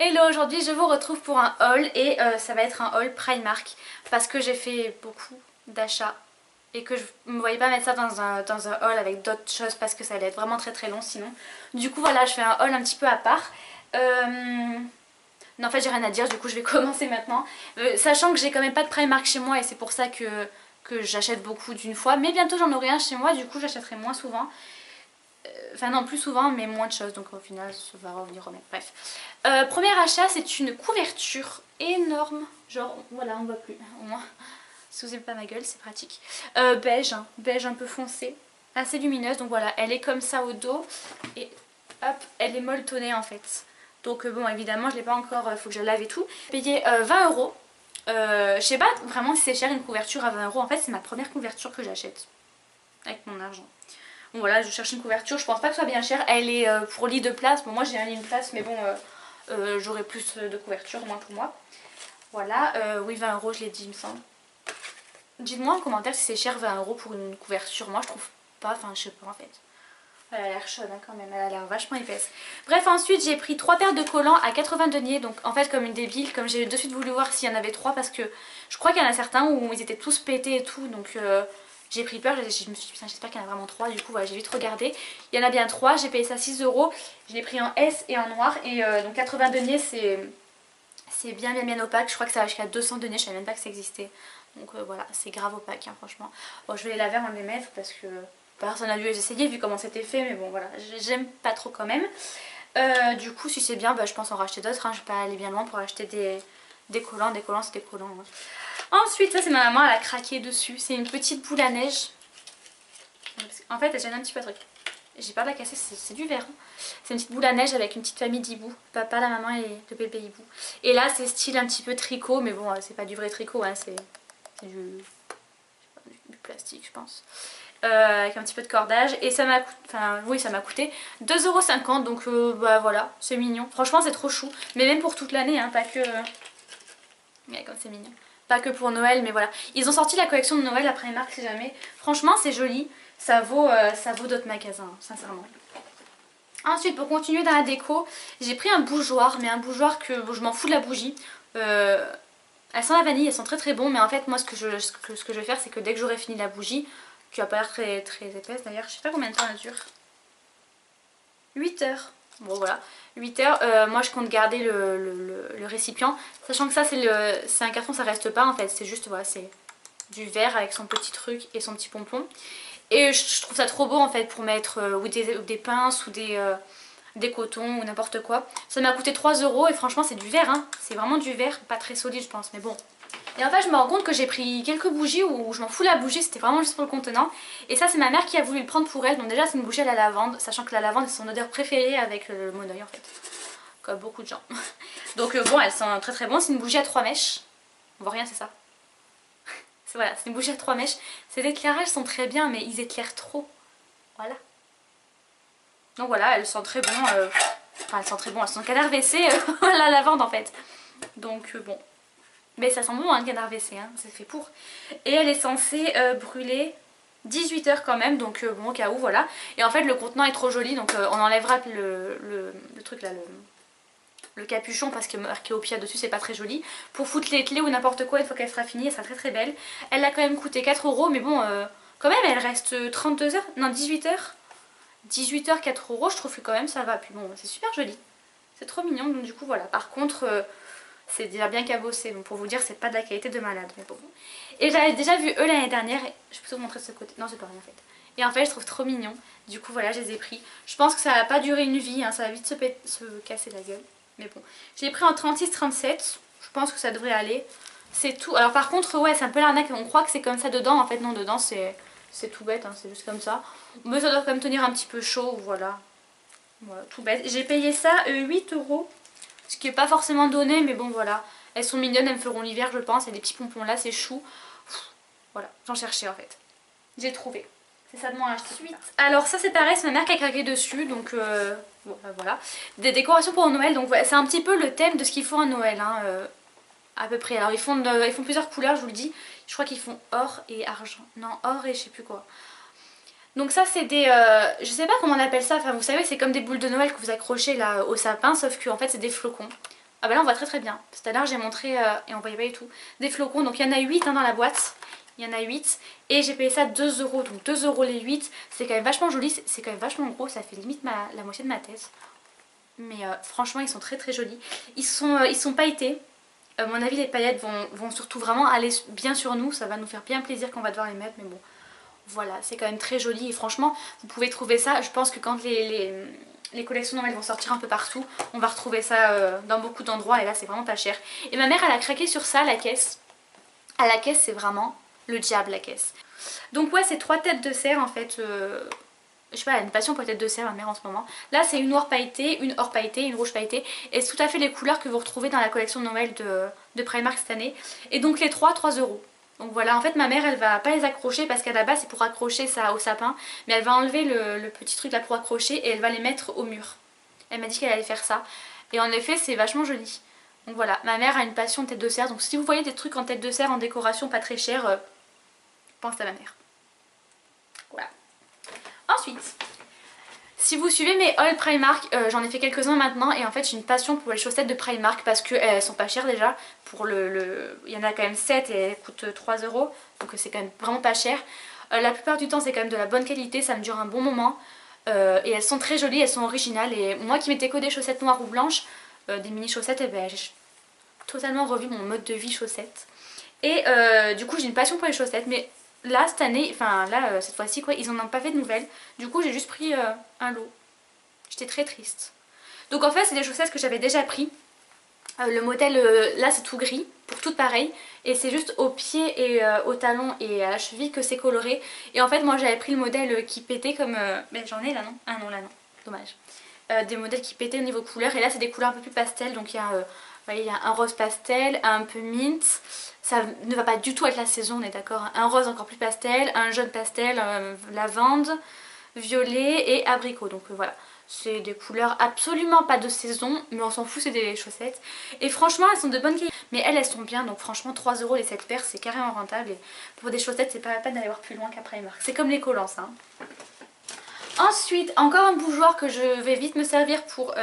Hello, aujourd'hui je vous retrouve pour un haul et ça va être un haul Primark parce que j'ai fait beaucoup d'achats et que je me voyais pas mettre ça dans un haul avec d'autres choses parce que ça allait être vraiment très long sinon. Du coup voilà, je fais un haul un petit peu à part. Non, en fait j'ai rien à dire, du coup je vais commencer maintenant. Sachant que j'ai quand même pas de Primark chez moi et c'est pour ça que j'achète beaucoup d'une fois. Mais bientôt j'en aurai un chez moi, du coup j'achèterai moins souvent. Enfin non, plus souvent mais moins de choses, donc au final ça va revenir au même. Bref. Premier achat, c'est une couverture énorme. Genre voilà, on voit plus au moins. Si vous n'aimez pas ma gueule, c'est pratique. Beige, hein, beige un peu foncé, assez lumineuse. Donc voilà, elle est comme ça au dos et hop, elle est molletonnée en fait. Donc bon, évidemment, je l'ai pas encore, il faut que je la lave et tout. J'ai payé 20 euros. Je sais pas vraiment si c'est cher une couverture à 20 euros. En fait, c'est ma première couverture que j'achète avec mon argent. Bon voilà, je cherche une couverture, je pense pas que ce soit bien cher. Elle est pour lit de place. Bon, moi j'ai un lit de place, mais bon, j'aurai plus de couverture, au moins pour moi. Voilà, oui 20 euros, je l'ai dit il me semble. Dites-moi en commentaire si c'est cher 20 euros pour une couverture. Moi je trouve pas, enfin je sais pas en fait. Elle a l'air chaude hein, quand même, elle a l'air vachement épaisse. Bref, ensuite j'ai pris 3 paires de collants à 80 deniers. Donc en fait comme une débile, comme j'ai de suite voulu voir s'il y en avait 3 parce que je crois qu'il y en a certains où ils étaient tous pétés et tout. Donc j'ai pris peur, je me suis dit putain j'espère qu'il y en a vraiment 3. Du coup voilà, j'ai vite regardé. Il y en a bien 3, j'ai payé ça 6 euros. Je l'ai pris en S et en noir. Et donc 80 deniers c'est bien opaque. Je crois que ça va jusqu'à 200 deniers, je savais même pas que ça existait. Donc voilà, c'est grave opaque hein, franchement. Bon, je vais les laver avant de les mettre parce que personne n'a dû les essayer vu comment c'était fait. Mais bon voilà, j'aime pas trop quand même. Du coup si c'est bien, bah, je pense en racheter d'autres. Hein. Je vais pas aller bien loin pour acheter des collants. Des collants c'est des collants. Hein. Ensuite ça c'est ma maman, elle a craqué dessus. C'est une petite boule à neige. En fait elle gêne un petit peu le truc. J'ai peur de la casser, c'est du verre. Hein. C'est une petite boule à neige avec une petite famille d'hiboux. Papa, la maman et le bébé hibou. Et là c'est style un petit peu tricot, mais bon c'est pas du vrai tricot, hein, c'est du plastique je pense. Avec un petit peu de cordage. Et ça m'a coûté, enfin oui ça m'a coûté 2,50 €. Donc bah voilà, c'est mignon. Franchement c'est trop chou. Mais même pour toute l'année, hein, pas que... Ouais, comme c'est mignon. Pas que pour Noël, mais voilà. Ils ont sorti la collection de Noël après Primark si jamais. Franchement c'est joli. Ça vaut d'autres magasins, hein, sincèrement. Ensuite, pour continuer dans la déco, j'ai pris un bougeoir, mais un bougeoir que je m'en fous de la bougie. Elles sont la vanille, elles sont très bons, mais en fait, moi, ce que je vais faire, c'est que dès que j'aurai fini la bougie, qui va pas l'air très épaisse d'ailleurs, je sais pas combien de temps elle dure. 8 heures. Bon, voilà, 8 heures. Moi, je compte garder le récipient, sachant que ça, c'est un carton, ça reste pas en fait, c'est juste, voilà, c'est du verre avec son petit truc et son petit pompon. Et je trouve ça trop beau en fait pour mettre ou des pinces ou des cotons ou n'importe quoi. Ça m'a coûté 3 € et franchement c'est du verre, hein. C'est vraiment du verre, pas très solide je pense mais bon. Et en fait je me rends compte que j'ai pris quelques bougies où je m'en fous de la bougie, c'était vraiment juste pour le contenant. Et ça c'est ma mère qui a voulu le prendre pour elle, donc déjà c'est une bougie à la lavande, sachant que la lavande c'est son odeur préférée avec le monoeil en fait. Comme beaucoup de gens. Donc bon elles sont très bonnes, c'est une bougie à 3 mèches. On voit rien c'est ça. Voilà, c'est une bougie à 3 mèches. Ces éclairages sont très bien, mais ils éclairent trop. Voilà. Donc voilà, elles sont très bon. Enfin, elles sont très bon. Elles sont canard WC la lavande en fait. Donc bon. Mais ça sent bon, un canard WC, hein, c'est fait pour. Et elle est censée brûler 18 heures quand même, donc bon, au cas où, voilà. Et en fait, le contenant est trop joli, donc on enlèvera le truc là, le capuchon parce que marqué au pied dessus c'est pas très joli. Pour foutre les clés ou n'importe quoi une fois qu'elle sera finie, elle sera très belle. Elle a quand même coûté 4 € mais bon quand même elle reste 32 heures, non 18 heures. 18 heures 4 € je trouve que quand même ça va. Puis bon c'est super joli, c'est trop mignon donc du coup voilà. Par contre c'est déjà bien cabossé donc pour vous dire c'est pas de la qualité de malade mais bon. Et j'avais déjà vu eux l'année dernière et je peux vous montrer de ce côté, non c'est pas rien en fait. Et en fait je trouve trop mignon, du coup voilà je les ai pris. Je pense que ça va pas durer une vie, hein, ça va vite se casser la gueule. Mais bon, j'ai pris en 36-37, je pense que ça devrait aller. C'est tout. Alors par contre, ouais, c'est un peu l'arnaque, on croit que c'est comme ça dedans. En fait, non, dedans c'est tout bête, hein, c'est juste comme ça. Mais ça doit quand même tenir un petit peu chaud, voilà. Voilà, tout bête. J'ai payé ça 8 €, ce qui est pas forcément donné, mais bon, voilà. Elles sont mignonnes, elles me feront l'hiver, je pense. Il y a des petits pompons là, c'est chou. Voilà, j'en cherchais en fait. J'ai trouvé. C'est ça de moins acheté. Alors ça c'est pareil, c'est ma mère qui a craqué dessus, donc voilà. Des décorations pour Noël, donc voilà, c'est un petit peu le thème de ce qu'ils font à Noël, hein, à peu près. Alors ils font plusieurs couleurs, je vous le dis. Je crois qu'ils font or et argent. Non, or et je sais plus quoi. Donc ça c'est des... je sais pas comment on appelle ça, enfin vous savez c'est comme des boules de Noël que vous accrochez là au sapin, sauf que en fait c'est des flocons. Ah bah là on voit très bien. Tout à l'heure j'ai montré et on voyait pas du tout. Des flocons, donc il y en a 8 hein, dans la boîte. Il y en a 8 et j'ai payé ça 2 euros. Donc 2 euros les 8. C'est quand même vachement joli, c'est quand même vachement gros. Ça fait limite la moitié de ma tête. Mais franchement ils sont très jolis. Ils sont pailletés. À mon avis les paillettes vont surtout vraiment aller bien sur nous. Ça va nous faire bien plaisir quand on va devoir les mettre. Mais bon voilà, c'est quand même très joli. Et franchement vous pouvez trouver ça. Je pense que quand les collections Noël vont sortir un peu partout, on va retrouver ça dans beaucoup d'endroits et là c'est vraiment pas cher. Et ma mère elle a craqué sur ça, la caisse. À la caisse c'est vraiment le diable la caisse. Donc ouais, c'est 3 têtes de cerf en fait. Je sais pas, elle a une passion pour les têtes de cerf ma mère en ce moment. Là c'est une noire pailletée, une or pailletée, une rouge pailletée. Et c'est tout à fait les couleurs que vous retrouvez dans la collection de Noël de Primark cette année. Et donc les 3 euros. Donc voilà, en fait ma mère elle va pas les accrocher parce qu'à la base c'est pour accrocher ça au sapin. Mais elle va enlever le petit truc là pour accrocher et elle va les mettre au mur. Elle m'a dit qu'elle allait faire ça. Et en effet c'est vachement joli. Donc voilà, ma mère a une passion de tête de cerf. Donc si vous voyez des trucs en tête de cerf en décoration pas très cher, pensez à ma mère. Voilà. Ensuite, si vous suivez mes hauls Primark, j'en ai fait quelques-uns maintenant et en fait j'ai une passion pour les chaussettes de Primark parce qu'elles sont pas chères déjà. Pour il y en a quand même 7 et elles coûtent 3 euros, donc c'est quand même vraiment pas cher. La plupart du temps c'est quand même de la bonne qualité, ça me dure un bon moment. Et elles sont très jolies, elles sont originales. Et moi qui mettais que des chaussettes noires ou blanches, des mini chaussettes, et ben, j'ai totalement revu mon mode de vie chaussettes. Et du coup j'ai une passion pour les chaussettes, mais là cette année, enfin là cette fois-ci quoi, ils en ont pas fait de nouvelles. Du coup j'ai juste pris un lot. J'étais très triste. Donc en fait c'est des chaussettes que j'avais déjà pris. Le modèle là c'est tout gris, pour toutes pareilles. Et c'est juste au pied et au talon et à la cheville que c'est coloré. Et en fait moi j'avais pris le modèle qui pétait comme... Mais j'en ai là non? Ah non là non, dommage. Des modèles qui pétaient au niveau couleur. Et là c'est des couleurs un peu plus pastel. Donc il y a... vous voyez, il y a un rose pastel, un peu mint, ça ne va pas du tout avec la saison, on est d'accord. Un rose encore plus pastel, un jaune pastel, lavande, violet et abricot. Donc voilà, c'est des couleurs absolument pas de saison, mais on s'en fout, c'est des chaussettes. Et franchement, elles sont de bonne qualité, mais elles sont bien, donc franchement 3 euros les 7 paires, c'est carrément rentable. Et pour des chaussettes, c'est pas la peine d'aller voir plus loin qu'à Primark. C'est comme les collants, ça. Hein. Ensuite, encore un bougeoir que je vais vite me servir pour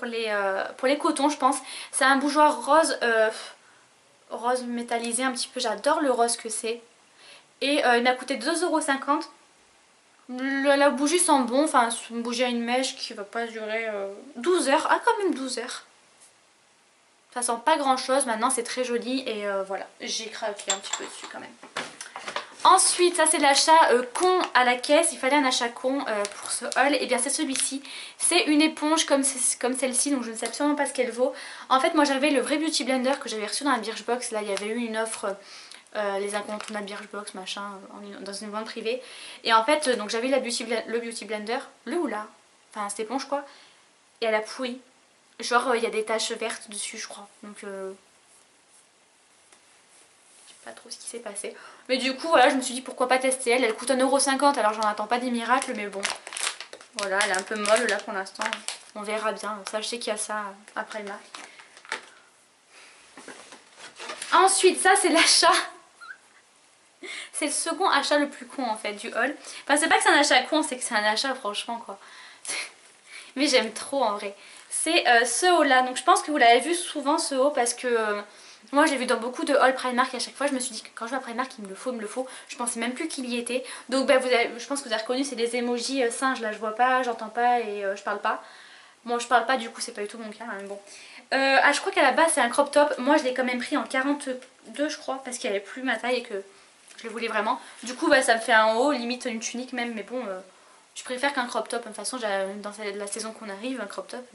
les cotons je pense. C'est un bougeoir rose, rose métallisé un petit peu, j'adore le rose que c'est. Et il m'a coûté 2,50 €. La bougie sent bon, enfin c'est une bougie à une mèche qui va pas durer 12 heures. Ah quand même 12 heures. Ça sent pas grand chose, maintenant c'est très joli et voilà, j'ai craqué un petit peu dessus quand même. Ensuite, ça c'est l'achat con à la caisse, il fallait un achat con pour ce haul, et bien c'est celui-ci. C'est une éponge comme celle-ci, donc je ne sais absolument pas ce qu'elle vaut. En fait moi j'avais le vrai Beauty Blender que j'avais reçu dans la Birchbox, là il y avait eu une offre, les incontournables Birchbox machin, dans une vente privée. Et en fait donc j'avais le Beauty Blender, le ou là, enfin cette éponge quoi, et elle a pourri. Genre il y a des taches vertes dessus je crois, donc... pas trop ce qui s'est passé. Mais du coup voilà, je me suis dit pourquoi pas tester elle. Elle coûte 1,50 €, alors j'en attends pas des miracles, mais bon. Voilà, elle est un peu molle là pour l'instant. On verra bien. Ça je sais qu'il y a ça après le marque. Ensuite ça c'est l'achat. C'est le second achat le plus con en fait du haul. Enfin c'est pas que c'est un achat con, c'est que c'est un achat franchement quoi. Mais j'aime trop en vrai. C'est ce haut là. Donc je pense que vous l'avez vu souvent ce haut parce que... moi je l'ai vu dans beaucoup de haul Primark et à chaque fois je me suis dit que quand je vais à Primark il me le faut, je pensais même plus qu'il y était. Donc bah, je pense que vous avez reconnu, c'est des emojis singes là, je vois pas, j'entends pas et je parle pas. Bon je parle pas du coup c'est pas du tout mon cas, hein, mais bon. Je crois qu'à la base c'est un crop top, moi je l'ai quand même pris en 42 je crois parce qu'il n'y avait plus ma taille et que je le voulais vraiment. Du coup bah, ça me fait un haut, limite une tunique même, mais bon je préfère qu'un crop top. De toute façon dans la saison qu'on arrive, un crop top...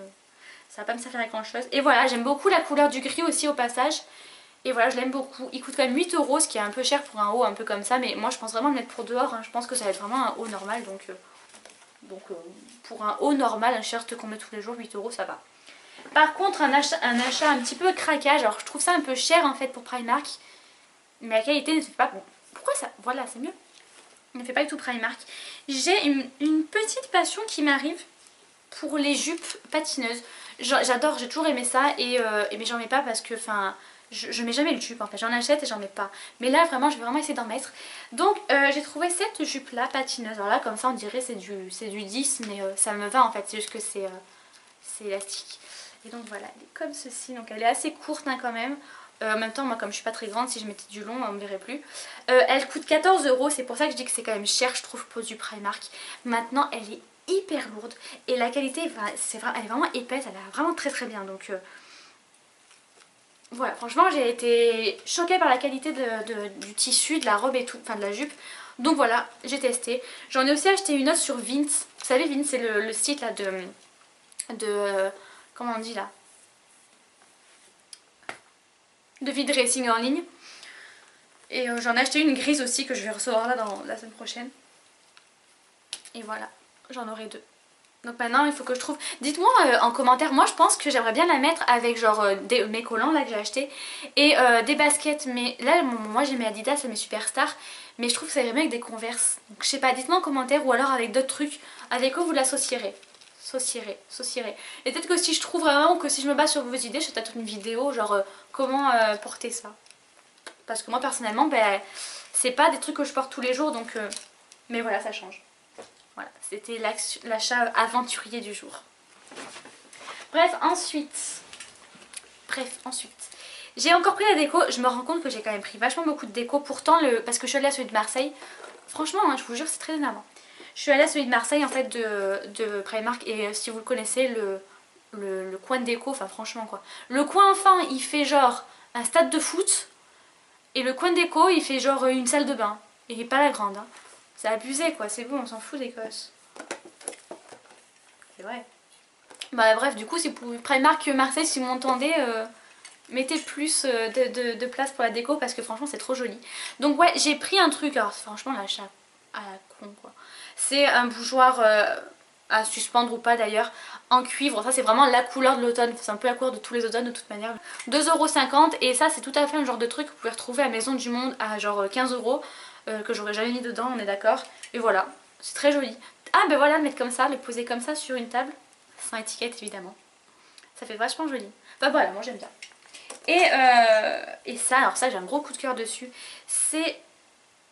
ça va pas me servir à grand chose. Et voilà, j'aime beaucoup la couleur du gris aussi au passage. Et voilà, je l'aime beaucoup. Il coûte quand même 8 €, ce qui est un peu cher pour un haut un peu comme ça. Mais moi je pense vraiment le mettre pour dehors. Hein. Je pense que ça va être vraiment un haut normal. Donc pour un haut normal, un shirt qu'on met tous les jours, 8 € ça va. Par contre un achat un petit peu craquage. Alors je trouve ça un peu cher en fait pour Primark. Mais la qualité ne fait pas bon. Pourquoi ça? Voilà, c'est mieux. Ne fait pas du tout Primark. J'ai une petite passion qui m'arrive pour les jupes patineuses. J'adore, j'ai toujours aimé ça mais j'en mets pas parce que enfin je mets jamais le jupe en fait, j'en achète et j'en mets pas. Mais là vraiment je vais vraiment essayer d'en mettre. Donc j'ai trouvé cette jupe là patineuse. Alors là comme ça on dirait c'est du 10 mais ça me va en fait, c'est juste que c'est élastique. Et donc voilà, elle est comme ceci, donc elle est assez courte hein, quand même. En même temps, moi comme je suis pas très grande, si je mettais du long, on me verrait plus. Elle coûte 14 €, c'est pour ça que je dis que c'est quand même cher, je trouve, pour du Primark. Maintenant, elle est hyper lourde et la qualité, elle est vraiment épaisse, elle est vraiment très très bien. Donc voilà, franchement, j'ai été choquée par la qualité du tissu, de la robe et tout, enfin de la jupe. Donc voilà, j'ai testé. J'en ai aussi acheté une autre sur Vinted. Vous savez, Vinted, c'est le site là comment on dit là, de vide dressing en ligne. Et j'en ai acheté une grise aussi que je vais recevoir là dans la semaine prochaine. Et voilà, j'en aurai deux. Donc maintenant il faut que je trouve... Dites-moi en commentaire, moi je pense que j'aimerais bien la mettre avec genre mes collants là que j'ai acheté et des baskets. Mais là moi j'ai mes Adidas et mes Superstar, mais je trouve que ça irait bien avec des Converse. Donc je sais pas, dites-moi en commentaire ou alors avec d'autres trucs avec quoi vous l'associerez. Saucierez. Et peut-être que si je trouve vraiment que si je me base sur vos idées, je fais peut-être une vidéo genre comment porter ça. Parce que moi personnellement, ben, c'est pas des trucs que je porte tous les jours donc... mais voilà, ça change. Voilà, c'était l'achat aventurier du jour. Bref, ensuite, j'ai encore pris la déco. Je me rends compte que j'ai quand même pris vachement beaucoup de déco. Pourtant, parce que je suis allée à celui de Marseille. Franchement, hein, je vous jure, c'est très énervant. Je suis allée à celui de Marseille en fait de Primark. Et si vous le connaissez, le coin de déco, enfin franchement quoi. Le coin enfin, il fait genre un stade de foot. Et le coin de déco, il fait genre une salle de bain. Et pas la grande, hein. C'est abusé quoi, c'est bon, on s'en fout des gosses. C'est vrai. Bah bref, du coup, si vous Primark Marseille, si vous m'entendez, mettez plus de place pour la déco parce que franchement, c'est trop joli. Donc ouais, j'ai pris un truc, alors franchement, l'achat à la con quoi. C'est un bougeoir à suspendre ou pas d'ailleurs, en cuivre. Ça, c'est vraiment la couleur de l'automne. C'est un peu la couleur de tous les automnes de toute manière. 2,50 € et ça, c'est tout à fait un genre de truc que vous pouvez retrouver à Maison du Monde à genre 15 €. Que j'aurais jamais mis dedans, on est d'accord. Et voilà, c'est très joli. Ah ben voilà, le mettre comme ça, le poser comme ça sur une table, sans étiquette évidemment. Ça fait vachement joli. Enfin voilà, moi j'aime bien. Et ça, alors ça j'ai un gros coup de cœur dessus. C'est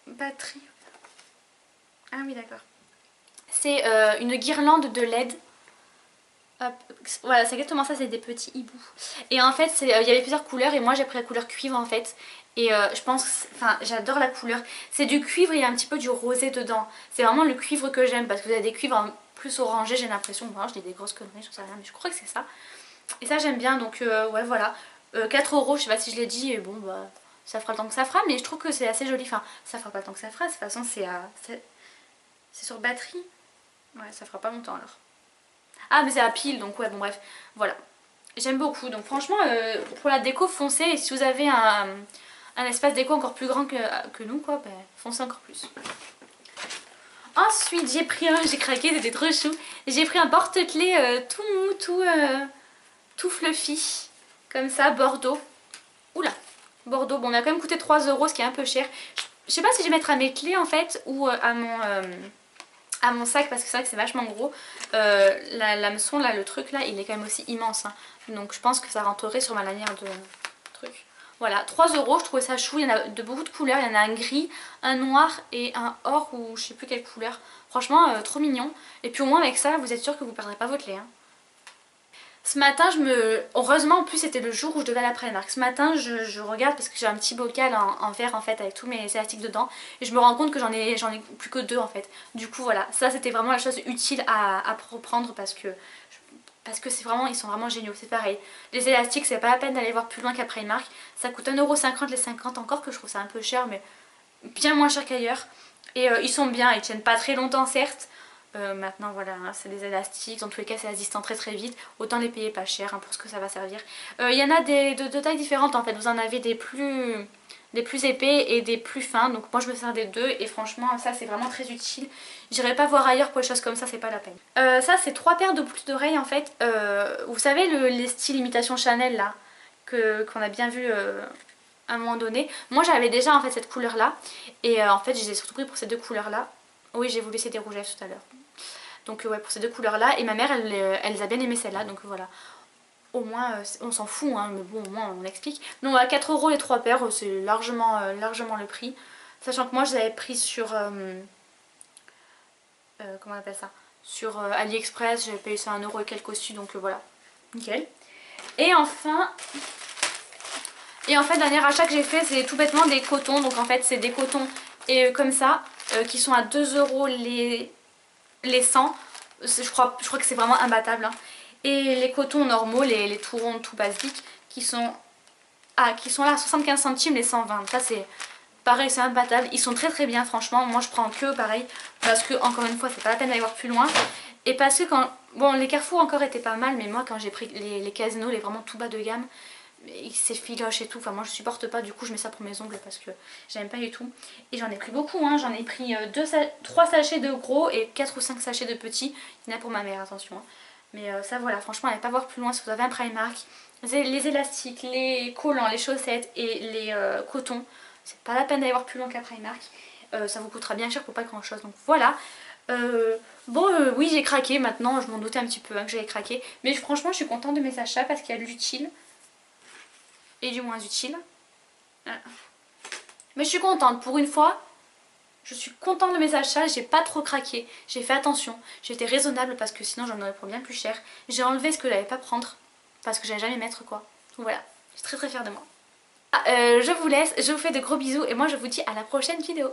batterie. Ah oui d'accord. C'est une guirlande de LED. Hop. Voilà, c'est exactement ça, c'est des petits hiboux. Et en fait, il y avait plusieurs couleurs et moi j'ai pris la couleur cuivre en fait. Et je pense, enfin j'adore la couleur. C'est du cuivre et il y a un petit peu du rosé dedans. C'est vraiment le cuivre que j'aime parce que vous avez des cuivres plus orangés, j'ai l'impression. Bon, je dis des grosses conneries, je sais rien, mais je crois que c'est ça. Et ça j'aime bien, donc ouais voilà. 4 €, je sais pas si je l'ai dit, et bon bah ça fera le temps que ça fera, mais je trouve que c'est assez joli. Enfin, ça fera pas le temps que ça fera, de toute façon c'est sur batterie. Ouais, ça fera pas longtemps alors. Ah mais c'est à pile donc ouais bon bref voilà. J'aime beaucoup donc franchement pour la déco foncez et si vous avez un espace déco encore plus grand que nous quoi, ben, foncez encore plus. Ensuite j'ai craqué, c'était trop chou. J'ai pris un porte-clés tout mou, tout fluffy. Comme ça, Bordeaux. Oula, Bordeaux, bon on a quand même coûté 3 € ce qui est un peu cher. Je sais pas si je vais mettre à mes clés en fait ou à mon sac parce que c'est vrai que c'est vachement gros. L'hameçon là, le truc là, il est quand même aussi immense. Hein. Donc je pense que ça rentrerait sur ma lanière de truc. Voilà, 3 €, je trouvais ça chou. Il y en a de beaucoup de couleurs. Il y en a un gris, un noir et un or ou je sais plus quelle couleur. Franchement, trop mignon. Et puis au moins avec ça, vous êtes sûr que vous ne perdrez pas votre lait. Hein. Ce matin, heureusement en plus c'était le jour où je devais aller à Primark. Ce matin je regarde parce que j'ai un petit bocal en verre en fait avec tous mes élastiques dedans. Et je me rends compte que j'en ai plus que 2 en fait. Du coup voilà, ça c'était vraiment la chose utile à reprendre parce que c'est vraiment, ils sont vraiment géniaux. C'est pareil, les élastiques c'est pas la peine d'aller voir plus loin qu'à Primark. Ça coûte 1,50 € les 50, encore que je trouve ça un peu cher mais bien moins cher qu'ailleurs. Et ils sont bien, ils tiennent pas très longtemps certes. Maintenant voilà, hein, c'est des élastiques, dans tous les cas c'est résistant très très vite, autant les payer pas cher hein, pour ce que ça va servir. Il y en a de tailles différentes en fait, vous en avez des plus épais et des plus fins, donc moi je me sers des deux et franchement ça c'est vraiment très utile. J'irai pas voir ailleurs pour les choses comme ça, c'est pas la peine. Ça c'est 3 paires de boucles d'oreilles en fait, vous savez les styles imitation Chanel là, qu'on a bien vu à un moment donné. Moi j'avais déjà en fait cette couleur là et en fait je les ai surtout pris pour ces deux couleurs là. Oui j'ai voulu laisser des rouges à lèvres tout à l'heure. Donc ouais pour ces deux couleurs là et ma mère elle a bien aimé celle-là donc voilà. Au moins on s'en fout hein, mais bon au moins on explique. Donc à 4 € les 3 paires c'est largement le prix. Sachant que moi je les avais pris sur comment on appelle ça, sur AliExpress, j'avais payé ça 1 € et quelques dessus donc voilà, nickel. Et enfin, dernier achat que j'ai fait, c'est tout bêtement des cotons. Donc en fait c'est des cotons et comme ça qui sont à 2 euros les 100. Je crois que c'est vraiment imbattable hein. Et les cotons normaux, les tout ronds, tout basiques qui sont là à 75 centimes les 120. Ça c'est pareil, c'est imbattable. Ils sont très très bien franchement. Moi je prends que pareil parce que encore une fois c'est pas la peine d'aller voir plus loin. Et parce que quand... Bon les Carrefour encore étaient pas mal, mais moi quand j'ai pris les Casino, les vraiment tout bas de gamme, c'est filoche et tout, enfin moi je supporte pas, du coup je mets ça pour mes ongles parce que j'aime pas du tout. Et j'en ai pris beaucoup hein, j'en ai pris 3 sachets de gros et 4 ou 5 sachets de petits. Il y en a pour ma mère, attention hein. Mais ça voilà, franchement allez pas voir plus loin si vous avez un Primark. Les élastiques, les collants, les chaussettes et les cotons, c'est pas la peine d'aller voir plus loin qu'à Primark. Ça vous coûtera bien cher pour pas grand chose, donc voilà. Oui j'ai craqué maintenant, je m'en doutais un petit peu hein, que j'avais craqué. Mais franchement je suis contente de mes achats parce qu'il y a de l'utile et du moins utile. Voilà. Mais je suis contente, pour une fois, je suis contente de mes achats, j'ai pas trop craqué, j'ai fait attention, j'étais raisonnable parce que sinon j'en aurais pour bien plus cher. J'ai enlevé ce que j'allais pas prendre parce que j'allais jamais mettre quoi. Donc voilà, je suis très très fière de moi. Je vous laisse, je vous fais de gros bisous et moi je vous dis à la prochaine vidéo.